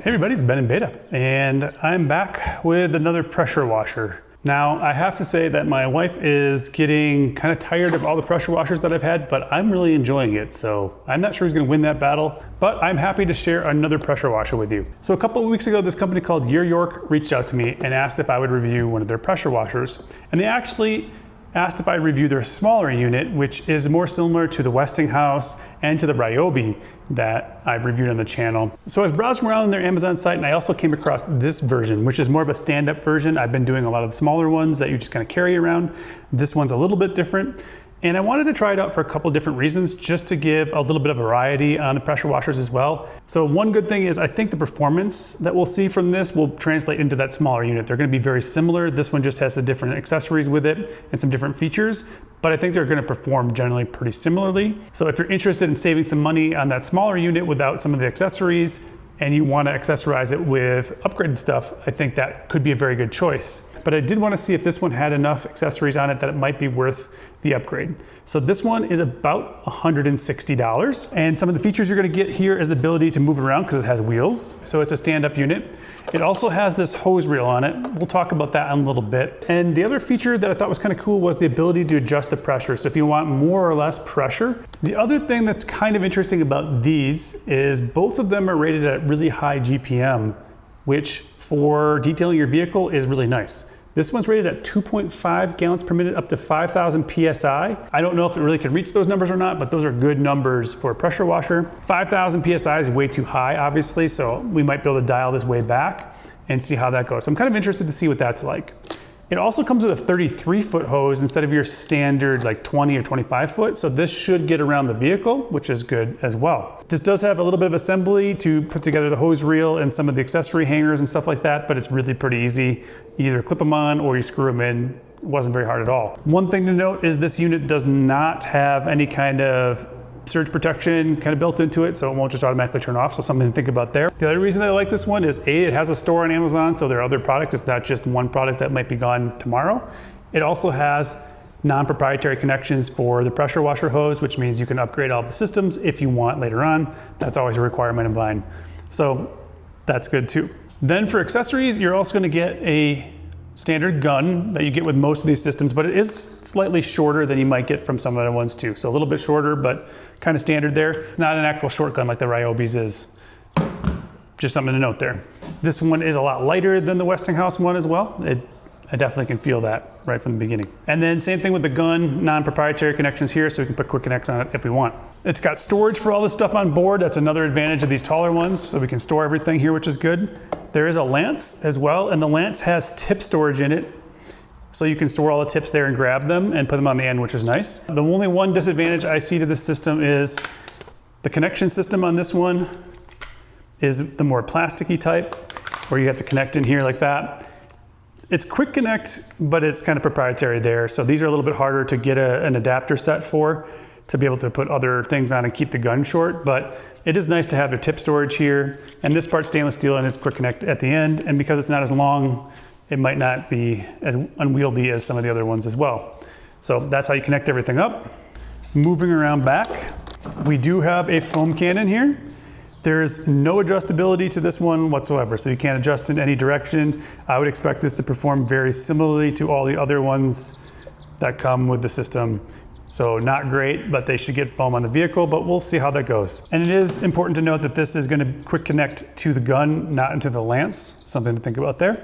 Hey everybody, it's BenInBeta, and I'm back with another pressure washer. Now, I have to say that my wife is getting kind of tired of all the pressure washers that I've had, but I'm really enjoying it, so I'm not sure who's gonna win that battle, but I'm happy to share another pressure washer with you. So a couple of weeks ago, this company called YerYork reached out to me and asked if I would review one of their pressure washers, and they actually asked if I review their smaller unit, which is more similar to the Westinghouse and to the Ryobi that I've reviewed on the channel. So I was browsing around on their Amazon site and I also came across this version, which is more of a stand-up version. I've been doing a lot of the smaller ones that you just kind of carry around. This one's a little bit different. And I wanted to try it out for a couple different reasons, just to give a little bit of variety on the pressure washers as well. So one good thing is I think the performance that we'll see from this will translate into that smaller unit. They're gonna be very similar. This one just has the different accessories with it and some different features, but I think they're gonna perform generally pretty similarly. So if you're interested in saving some money on that smaller unit without some of the accessories, and you want to accessorize it with upgraded stuff, I think that could be a very good choice. But I did want to see if this one had enough accessories on it that it might be worth the upgrade. So this one is about $160. And some of the features you're going to get here is the ability to move it around because it has wheels. So it's a stand-up unit. It also has this hose reel on it. We'll talk about that in a little bit. And the other feature that I thought was kind of cool was the ability to adjust the pressure. So if you want more or less pressure. The other thing that's kind of interesting about these is both of them are rated at really high GPM, which for detailing your vehicle is really nice. This one's rated at 2.5 gallons per minute up to 5,000 PSI. I don't know if it really can reach those numbers or not, but those are good numbers for a pressure washer. 5,000 PSI is way too high, obviously, so we might be able to dial this way back and see how that goes. So I'm kind of interested to see what that's like. It also comes with a 33-foot hose instead of your standard like 20 or 25 foot. So this should get around the vehicle, which is good as well. This does have a little bit of assembly to put together the hose reel and some of the accessory hangers and stuff like that, but it's really pretty easy. You either clip them on or you screw them in. It wasn't very hard at all. One thing to note is this unit does not have any kind of surge protection kind of built into it, so it won't just automatically turn off, so something to think about there. The other reason that I like this one is A, it has a store on Amazon, so there are other products. It's not just one product that might be gone tomorrow. It also has non-proprietary connections for the pressure washer hose, which means you can upgrade all the systems if you want later on. That's always a requirement of mine. So that's good too. Then for accessories, you're also gonna get a standard gun that you get with most of these systems, but it is slightly shorter than you might get from some other ones too. So a little bit shorter, but kind of standard there. It's not an actual short gun like the Ryobi's is. Just something to note there. This one is a lot lighter than the Westinghouse one as well. I definitely can feel that right from the beginning. And then same thing with the gun, non-proprietary connections here, so we can put quick connects on it if we want. It's got storage for all this stuff on board. That's another advantage of these taller ones, so we can store everything here, which is good. There is a lance as well, and the lance has tip storage in it, so you can store all the tips there and grab them and put them on the end, which is nice. The only one disadvantage I see to this system is the connection system on this one is the more plasticky type, where you have to connect in here like that. It's quick connect, but it's kind of proprietary there. So these are a little bit harder to get an adapter set for, to be able to put other things on and keep the gun short. But it is nice to have the tip storage here. And this part's stainless steel and it's quick connect at the end. And because it's not as long, it might not be as unwieldy as some of the other ones as well. So that's how you connect everything up. Moving around back, we do have a foam cannon here. There's no adjustability to this one whatsoever, so you can't adjust in any direction. I would expect this to perform very similarly to all the other ones that come with the system. So not great, but they should get foam on the vehicle, but we'll see how that goes. And it is important to note that this is gonna quick connect to the gun, not into the lance. Something to think about there,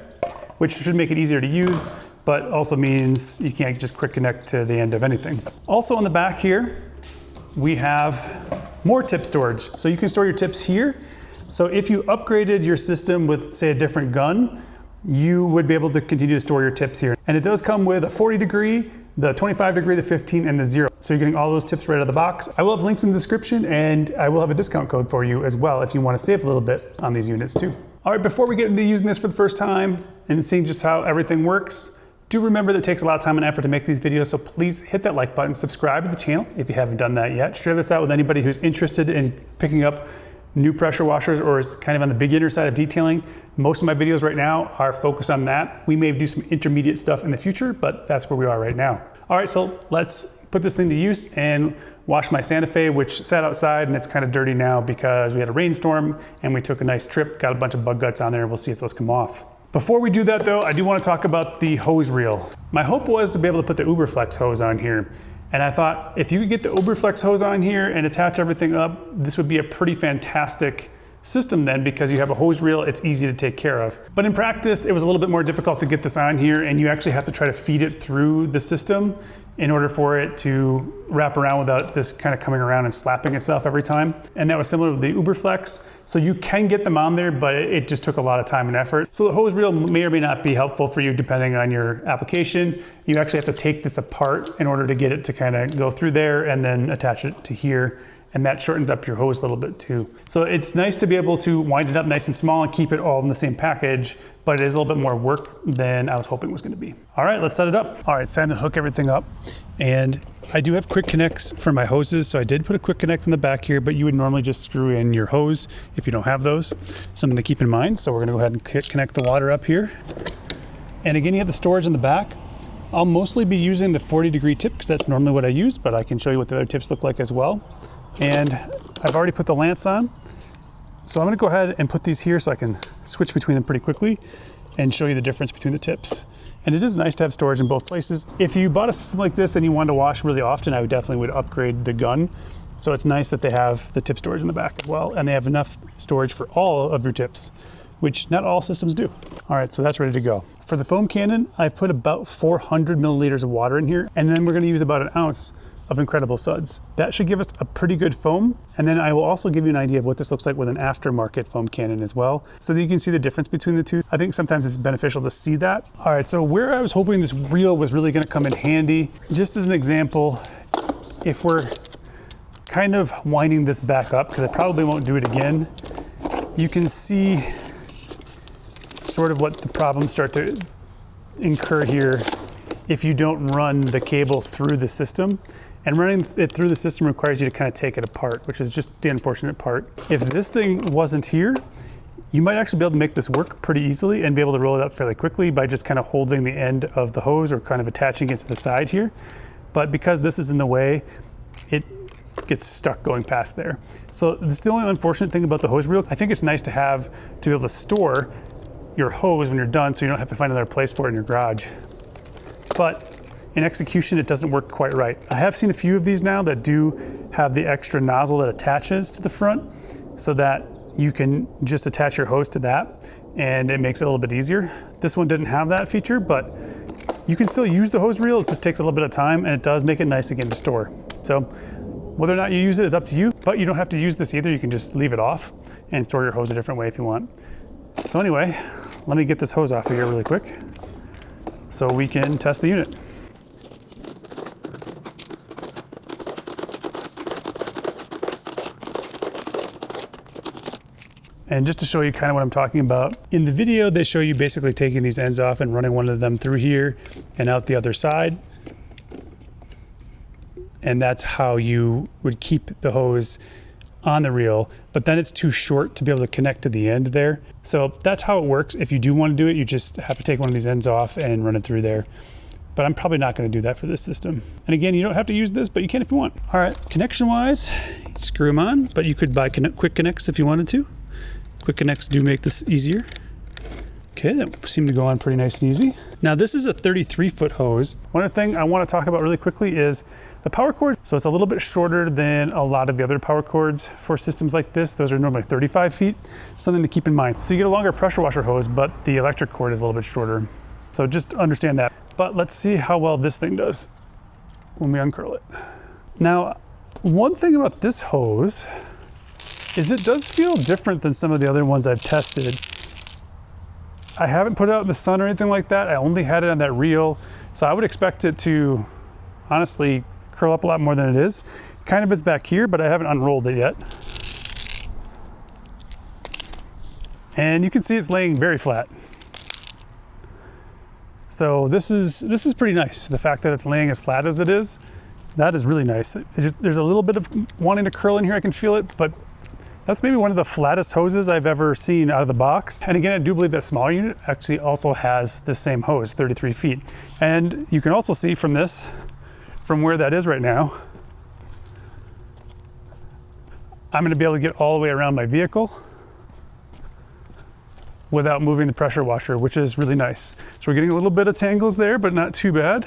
which should make it easier to use, but also means you can't just quick connect to the end of anything. Also on the back here, we have more tip storage. So you can store your tips here. So if you upgraded your system with, say, a different gun, you would be able to continue to store your tips here. And it does come with a 40 degree, the 25 degree, the 15, and the 0. So you're getting all those tips right out of the box. I will have links in the description, and I will have a discount code for you as well if you want to save a little bit on these units too. All right, before we get into using this for the first time and seeing just how everything works, do remember that it takes a lot of time and effort to make these videos, so please hit that like button, subscribe to the channel if you haven't done that yet. Share this out with anybody who's interested in picking up new pressure washers or is kind of on the beginner side of detailing. Most of my videos right now are focused on that. We may do some intermediate stuff in the future, but that's where we are right now. All right, so let's put this thing to use and wash my Santa Fe, which sat outside and it's kind of dirty now because we had a rainstorm and we took a nice trip, got a bunch of bug guts on there. We'll see if those come off. Before we do that though, I do want to talk about the hose reel. My hope was to be able to put the Uberflex hose on here. And I thought if you could get the Uberflex hose on here and attach everything up, this would be a pretty fantastic system then, because you have a hose reel, it's easy to take care of. But in practice, it was a little bit more difficult to get this on here, and you actually have to try to feed it through the system in order for it to wrap around without this kind of coming around and slapping itself every time. And that was similar to the Uberflex. So you can get them on there, but it just took a lot of time and effort. So the hose reel may or may not be helpful for you depending on your application. You actually have to take this apart in order to get it to kind of go through there and then attach it to here. And that shortens up your hose a little bit too. So it's nice to be able to wind it up nice and small and keep it all in the same package, but it is a little bit more work than I was hoping it was gonna be. All right, let's set it up. All right, it's time to hook everything up. And I do have quick connects for my hoses, so I did put a quick connect in the back here, but you would normally just screw in your hose if you don't have those. Something to keep in mind. So we're gonna go ahead and connect the water up here. And again, you have the storage in the back. I'll mostly be using the 40-degree tip because that's normally what I use, but I can show you what the other tips look like as well. And I've already put the lance on. So I'm gonna go ahead and put these here so I can switch between them pretty quickly and show you the difference between the tips. And it is nice to have storage in both places. If you bought a system like this and you wanted to wash really often, I would upgrade the gun. So it's nice that they have the tip storage in the back as well, and they have enough storage for all of your tips, which not all systems do. All right, so that's ready to go. For the foam cannon, I've put about 400 milliliters of water in here, and then we're gonna use about an ounce of Incredible Suds. That should give us a pretty good foam. And then I will also give you an idea of what this looks like with an aftermarket foam cannon as well, so that you can see the difference between the two. I think sometimes it's beneficial to see that. All right, so where I was hoping this reel was really gonna come in handy, just as an example, if we're kind of winding this back up, because I probably won't do it again, you can see sort of what the problems start to incur here if you don't run the cable through the system. And running it through the system requires you to kind of take it apart, which is just the unfortunate part. If this thing wasn't here, you might actually be able to make this work pretty easily and be able to roll it up fairly quickly by just kind of holding the end of the hose or kind of attaching it to the side here. But because this is in the way, it gets stuck going past there. So this is the only unfortunate thing about the hose reel. I think it's nice to have to be able to store your hose when you're done so you don't have to find another place for it in your garage. But in execution, it doesn't work quite right. I have seen a few of these now that do have the extra nozzle that attaches to the front so that you can just attach your hose to that and it makes it a little bit easier. This one didn't have that feature, but you can still use the hose reel. It just takes a little bit of time and it does make it nice again to store. So whether or not you use it is up to you, but you don't have to use this either. You can just leave it off and store your hose a different way if you want. So anyway, let me get this hose off of here really quick so we can test the unit. And just to show you kind of what I'm talking about, in the video, they show you basically taking these ends off and running one of them through here and out the other side. And that's how you would keep the hose on the reel, but then it's too short to be able to connect to the end there. So that's how it works. If you do want to do it, you just have to take one of these ends off and run it through there. But I'm probably not going to do that for this system. And again, you don't have to use this, but you can if you want. All right, connection-wise, screw them on, but you could buy quick connects if you wanted to. Quick connects do make this easier. Okay, that seemed to go on pretty nice and easy. Now this is a 33-foot hose. One other thing I want to talk about really quickly is the power cord. So it's a little bit shorter than a lot of the other power cords for systems like this. Those are normally 35 feet, something to keep in mind. So you get a longer pressure washer hose, but the electric cord is a little bit shorter. So just understand that. But let's see how well this thing does when we uncurl it. Now, one thing about this hose is it does feel different than some of the other ones I've tested. I haven't put it out in the sun or anything like that. I only had it on that reel. So I would expect it to honestly curl up a lot more than it is. Kind of is back here, but I haven't unrolled it yet. And you can see it's laying very flat. So this is pretty nice. The fact that it's laying as flat as it is, that is really nice. There's a little bit of wanting to curl in here, I can feel it, but that's maybe one of the flattest hoses I've ever seen out of the box. And again, I do believe that smaller unit actually also has the same hose, 33 feet. And you can also see from from where that is right now, I'm gonna be able to get all the way around my vehicle without moving the pressure washer, which is really nice. So we're getting a little bit of tangles there, but not too bad.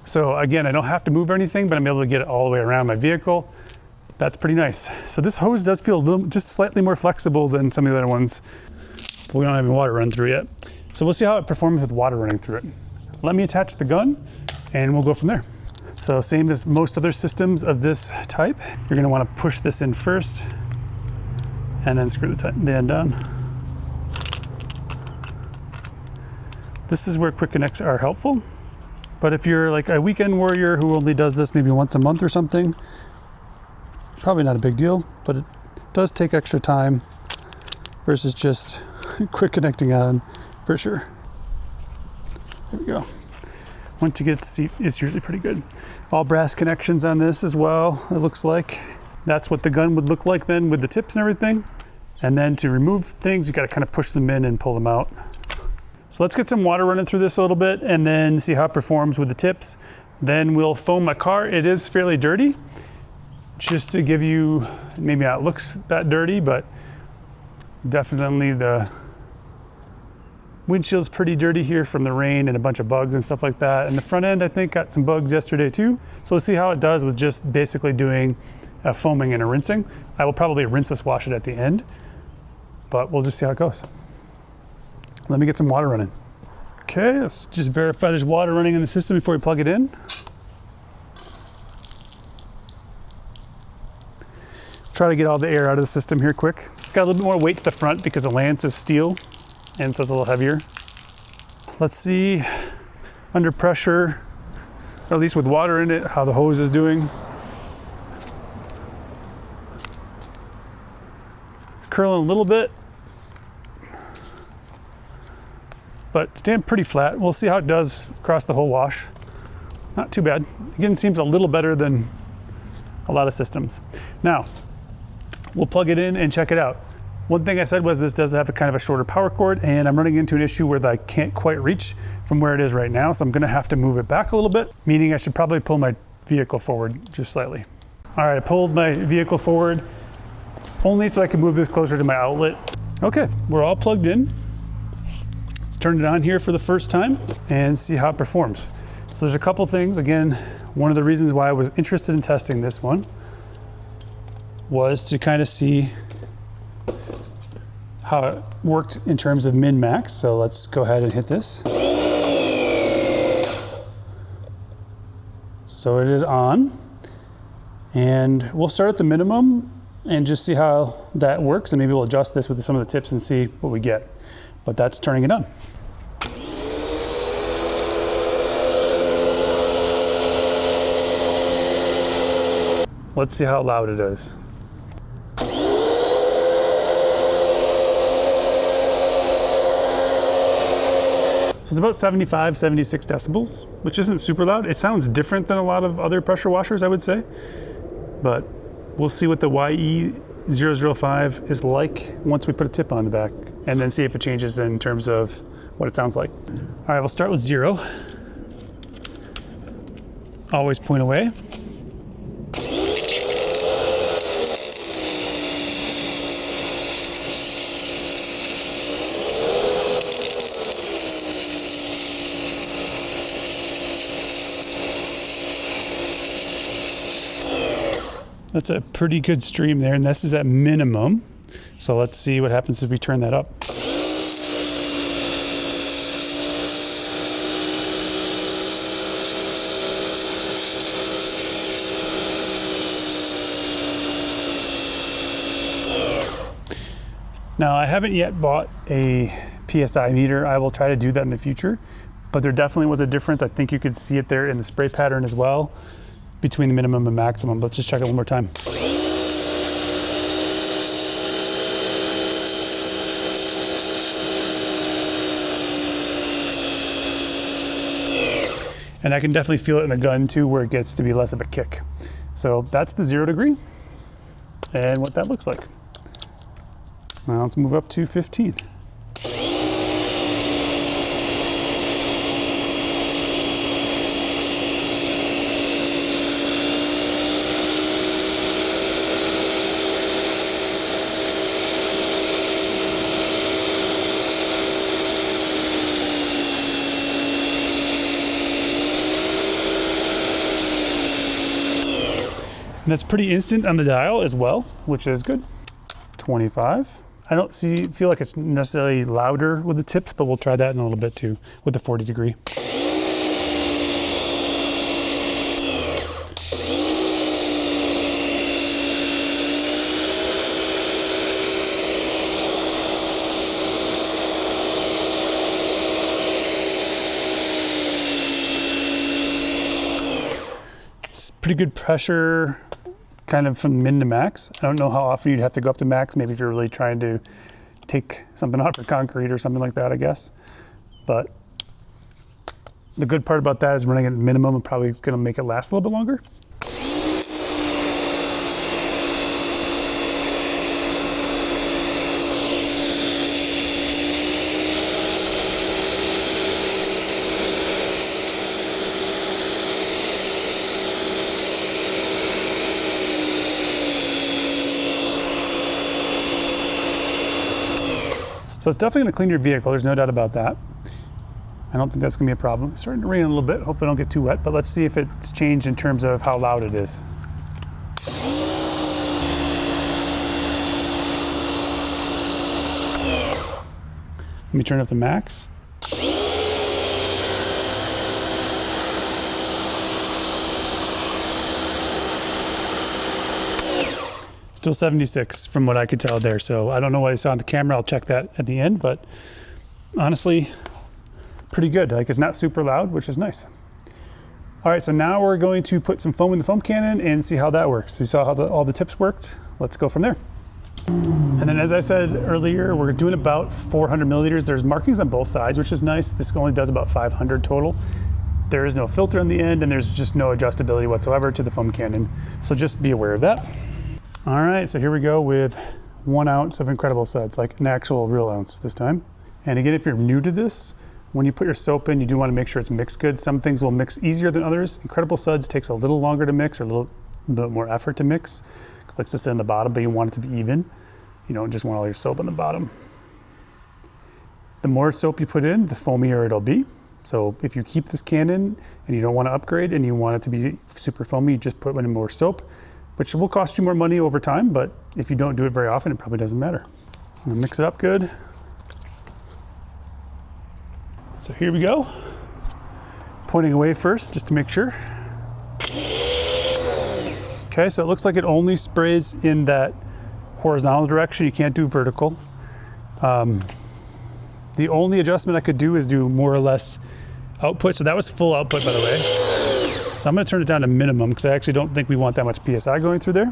So again, I don't have to move anything, but I'm able to get it all the way around my vehicle. That's pretty nice. So this hose does feel a little, just slightly more flexible than some of the other ones, but we don't have any water running through yet. So we'll see how it performs with water running through it. Let me attach the gun and we'll go from there. So same as most other systems of this type, you're gonna wanna push this in first and then screw the end on. This is where quick connects are helpful. But if you're like a weekend warrior who only does this maybe once a month or something, probably not a big deal, but it does take extra time versus just quick connecting on for sure. There we go. Once you get it to seat, it's usually pretty good. All brass connections on this as well, it looks like. That's what the gun would look like then with the tips and everything. And then to remove things, you gotta kind of push them in and pull them out. So let's get some water running through this a little bit and then see how it performs with the tips. Then we'll foam my car. It is fairly dirty. Just to give you, maybe not looks that dirty, but definitely the windshield's pretty dirty here from the rain and a bunch of bugs and stuff like that. And the front end, I think, got some bugs yesterday too. So let's see how it does with just basically doing a foaming and a rinsing. I will probably rinseless wash it at the end, but we'll just see how it goes. Let me get some water running. Okay, let's just verify there's water running in the system before we plug it in. Try to get all the air out of the system here quick. It's got a little bit more weight to the front because the lance is steel and so it's a little heavier. Let's see under pressure, or at least with water in it, how the hose is doing. It's curling a little bit, but staying pretty flat. We'll see how it does across the whole wash. Not too bad. Again, seems a little better than a lot of systems. Now, we'll plug it in and check it out. One thing I said was this does have a kind of a shorter power cord, and I'm running into an issue where I can't quite reach from where it is right now, so I'm gonna have to move it back a little bit, meaning I should probably pull my vehicle forward just slightly. All right, I pulled my vehicle forward only so I can move this closer to my outlet. Okay, we're all plugged in. Let's turn it on here for the first time and see how it performs. So there's a couple things. Again, one of the reasons why I was interested in testing this one was to kind of see how it worked in terms of min-max. So let's go ahead and hit this. So it is on, and we'll start at the minimum and just see how that works, and maybe we'll adjust this with some of the tips and see what we get. But that's turning it on. Let's see how loud it is. So it's about 75, 76 decibels, which isn't super loud. It sounds different than a lot of other pressure washers, I would say. But we'll see what the YE005 is like once we put a tip on the back, and then see if it changes in terms of what it sounds like. All right, we'll start with 0. Always point away. That's a pretty good stream there, and this is at minimum. So let's see what happens if we turn that up. Now, I haven't yet bought a PSI meter. I will try to do that in the future, but there definitely was a difference. I think you could see it there in the spray pattern as well, between the minimum and maximum. Let's just check it one more time. And I can definitely feel it in the gun too, where it gets to be less of a kick. So that's the 0 degree and what that looks like. Now let's move up to 15. And that's pretty instant on the dial as well, which is good. 25. I don't feel like it's necessarily louder with the tips, but we'll try that in a little bit too with the 40 degree. It's pretty good pressure, kind of from min to max. I don't know how often you'd have to go up to max, maybe if you're really trying to take something out for concrete or something like that, I guess. But the good part about that is running at minimum and probably is gonna make it last a little bit longer. So it's definitely gonna clean your vehicle, there's no doubt about that. I don't think that's gonna be a problem. It's starting to rain a little bit, hopefully I don't get too wet, but let's see if it's changed in terms of how loud it is. Let me turn up the max. Still 76 from what I could tell there. So I don't know what I saw on the camera. I'll check that at the end, but honestly, pretty good. Like, it's not super loud, which is nice. All right, so now we're going to put some foam in the foam cannon and see how that works. You saw how all the tips worked. Let's go from there. And then, as I said earlier, we're doing about 400 milliliters. There's markings on both sides, which is nice. This only does about 500 total. There is no filter on the end, and there's just no adjustability whatsoever to the foam cannon. So just be aware of that. All right, so here we go with 1 ounce of Incredible Suds, like an actual real ounce this time. And again, if you're new to this, when you put your soap in, you do want to make sure it's mixed good. Some things will mix easier than others. Incredible Suds takes a little longer to mix or a little bit more effort to mix. It likes to sit on the bottom, but you want it to be even. You don't just want all your soap on the bottom. The more soap you put in, the foamier it'll be. So if you keep this cannon and you don't want to upgrade and you want it to be super foamy, you just put in more soap, which will cost you more money over time, but if you don't do it very often, it probably doesn't matter. I'm gonna mix it up good. So here we go. Pointing away first, just to make sure. Okay, so it looks like it only sprays in that horizontal direction. You can't do vertical. The only adjustment I could do is do more or less output. So that was full output, by the way. So I'm gonna turn it down to minimum because I actually don't think we want that much PSI going through there.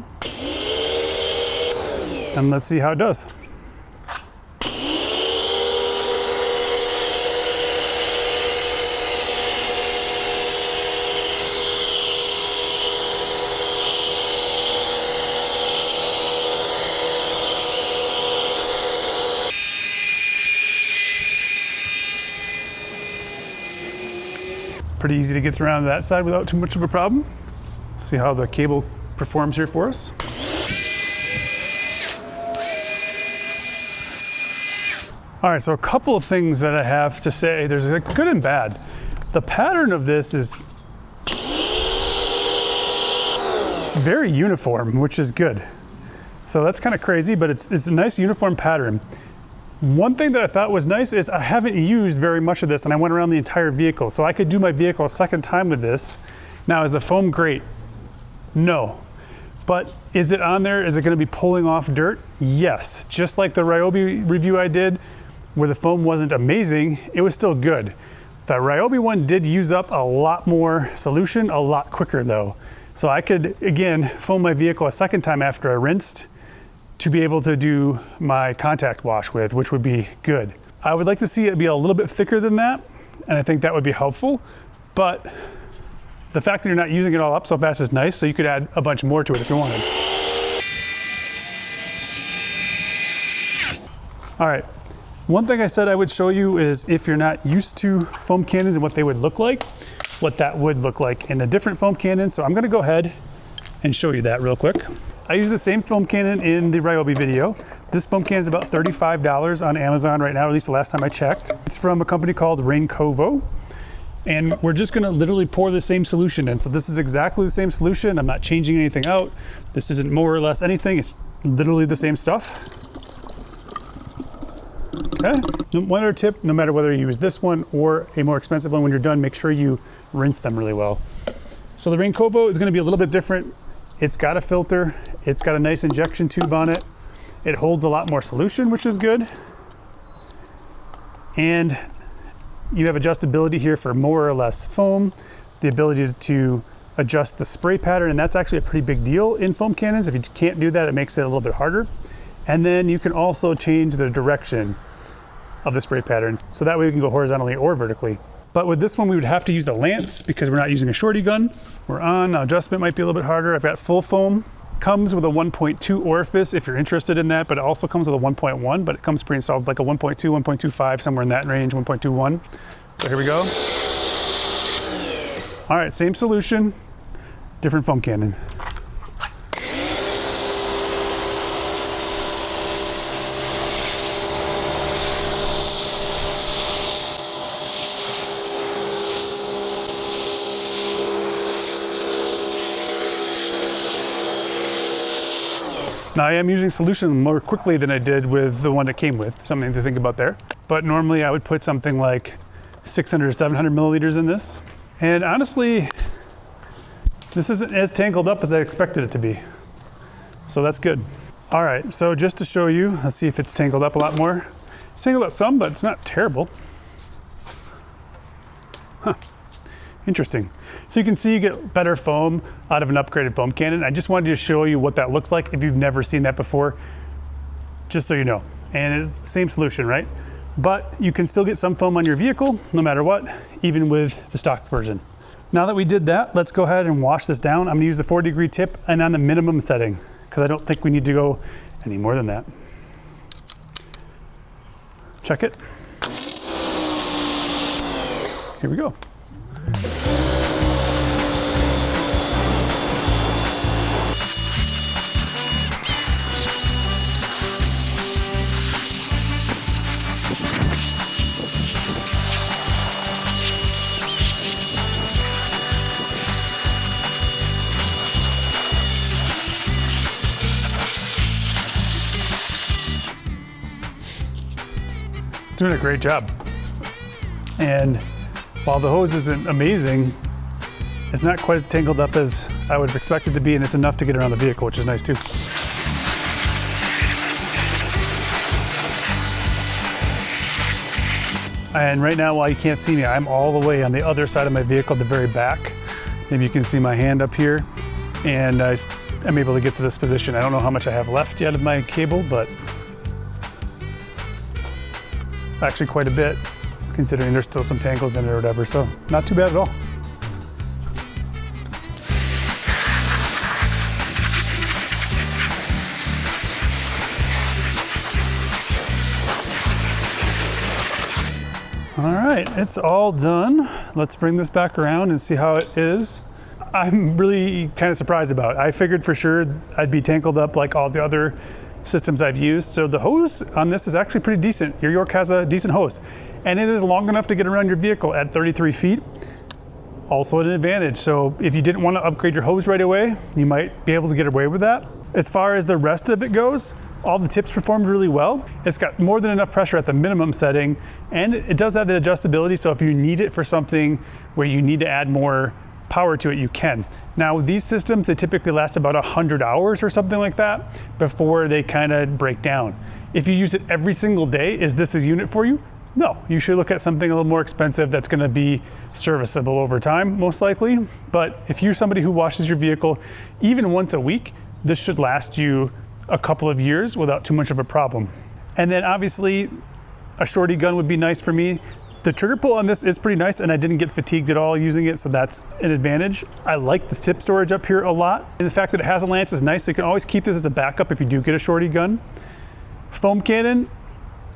And let's see how it does. Pretty easy to get around that side without too much of a problem. See how the cable performs here for us. All right, so a couple of things that I have to say. There's a good and bad. The pattern of this is it's very uniform, which is good. So that's kind of crazy, but it's a nice uniform pattern. One thing that I thought was nice is I haven't used very much of this, and I went around the entire vehicle. So I could do my vehicle a second time with this. Now, is the foam great? No. But is it on there? Is it gonna be pulling off dirt? Yes. Just like the Ryobi review I did, where the foam wasn't amazing, it was still good. The Ryobi one did use up a lot more solution, a lot quicker though. So I could, again, foam my vehicle a second time after I rinsed to be able to do my contact wash with, which would be good. I would like to see it be a little bit thicker than that, and I think that would be helpful, but the fact that you're not using it all up so fast is nice, so you could add a bunch more to it if you wanted. All right, one thing I said I would show you is if you're not used to foam cannons and what they would look like, what that would look like in a different foam cannon. So I'm gonna go ahead and show you that real quick. I use the same foam cannon in the Ryobi video. This foam cannon is about $35 on Amazon right now, at least the last time I checked. It's from a company called Raincovo. and we're just gonna literally pour the same solution in. So this is exactly the same solution. I'm not changing anything out. This isn't more or less anything. It's literally the same stuff. Okay, one other tip, no matter whether you use this one or a more expensive one, when you're done, make sure you rinse them really well. So the Rain Kovo is gonna be a little bit different. It's got a filter. It's got a nice injection tube on it. It holds a lot more solution, which is good. And you have adjustability here for more or less foam, the ability to adjust the spray pattern, and that's actually a pretty big deal in foam cannons. If you can't do that, it makes it a little bit harder. And then you can also change the direction of the spray patterns, so that way we can go horizontally or vertically. But with this one, we would have to use the lance because we're not using a shorty gun. We're on, adjustment might be a little bit harder. I've got full foam. Comes with a 1.2 orifice if you're interested in that, but it also comes with a 1.1, but it comes pre-installed like a 1.2, 1.25, somewhere in that range, 1.21. So here we go. All right, same solution, different foam cannon. Now I am using solution more quickly than I did with the one it came with, something to think about there. But normally I would put something like 600 or 700 milliliters in this. And honestly, this isn't as tangled up as I expected it to be. So that's good. All right, so just to show you, let's see if it's tangled up a lot more. It's tangled up some, but it's not terrible. Huh. Interesting. So you can see you get better foam out of an upgraded foam cannon. I just wanted to show you what that looks like if you've never seen that before, just so you know. And it's the same solution, right? But you can still get some foam on your vehicle no matter what, even with the stock version. Now that we did that, let's go ahead and wash this down. I'm gonna use the 4-degree tip and on the minimum setting because I don't think we need to go any more than that. Check it. Here we go. Doing a great job. And while the hose isn't amazing, it's not quite as tangled up as I would have expected to be, and it's enough to get around the vehicle, which is nice too. And right now, while you can't see me, I'm all the way on the other side of my vehicle, the very back. Maybe you can see my hand up here, and I'm able to get to this position. I don't know how much I have left yet of my cable, but actually quite a bit, considering there's still some tangles in it or whatever, so not too bad at all. All right, it's all done. Let's bring this back around and see how it is. I'm really kind of surprised about it. I figured for sure I'd be tangled up like all the other systems I've used. So the hose on this is actually pretty decent. YerYork has a decent hose, and it is long enough to get around your vehicle at 33 feet. Also an advantage. So if you didn't want to upgrade your hose right away, you might be able to get away with that. As far as the rest of it goes, all the tips performed really well. It's got more than enough pressure at the minimum setting, and it does have the adjustability. So if you need it for something where you need to add more power to it, you can. Now with these systems, they typically last about 100 hours or something like that before they kind of break down. If you use it every single day, is this a unit for you? No, you should look at something a little more expensive that's gonna be serviceable over time, most likely. But if you're somebody who washes your vehicle even once a week, this should last you a couple of years without too much of a problem. And then obviously, a shorty gun would be nice for me. The trigger pull on this is pretty nice, and I didn't get fatigued at all using it, so that's an advantage. I like the tip storage up here a lot. And the fact that it has a lance is nice, so you can always keep this as a backup if you do get a shorty gun. Foam cannon,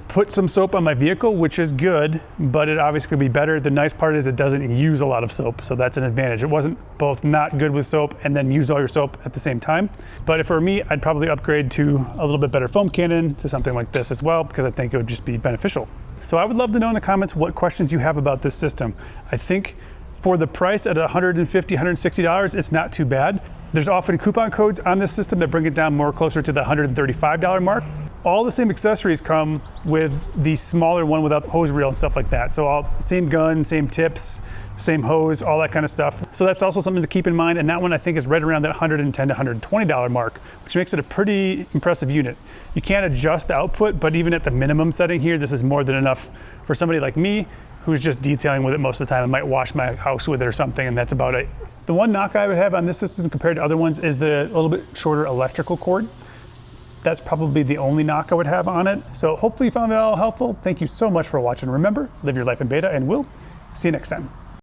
put some soap on my vehicle, which is good, but it obviously could be better. The nice part is it doesn't use a lot of soap, so that's an advantage. It wasn't both not good with soap and then use all your soap at the same time. But if for me, I'd probably upgrade to a little bit better foam cannon to something like this as well, because I think it would just be beneficial. So I would love to know in the comments what questions you have about this system. I think for the price at $150, $160, it's not too bad. There's often coupon codes on this system that bring it down more closer to the $135 mark. All the same accessories come with the smaller one without hose reel and stuff like that. So all same gun, same tips, same hose, all that kind of stuff. So that's also something to keep in mind. And that one I think is right around that $110 to $120 mark, which makes it a pretty impressive unit. You can't adjust the output, but even at the minimum setting here, this is more than enough for somebody like me who's just detailing with it most of the time. I might wash my house with it or something, and that's about it. The one knock I would have on this system compared to other ones is the little bit shorter electrical cord. That's probably the only knock I would have on it. So hopefully you found it all helpful. Thank you so much for watching. Remember, live your life in beta, and we'll see you next time.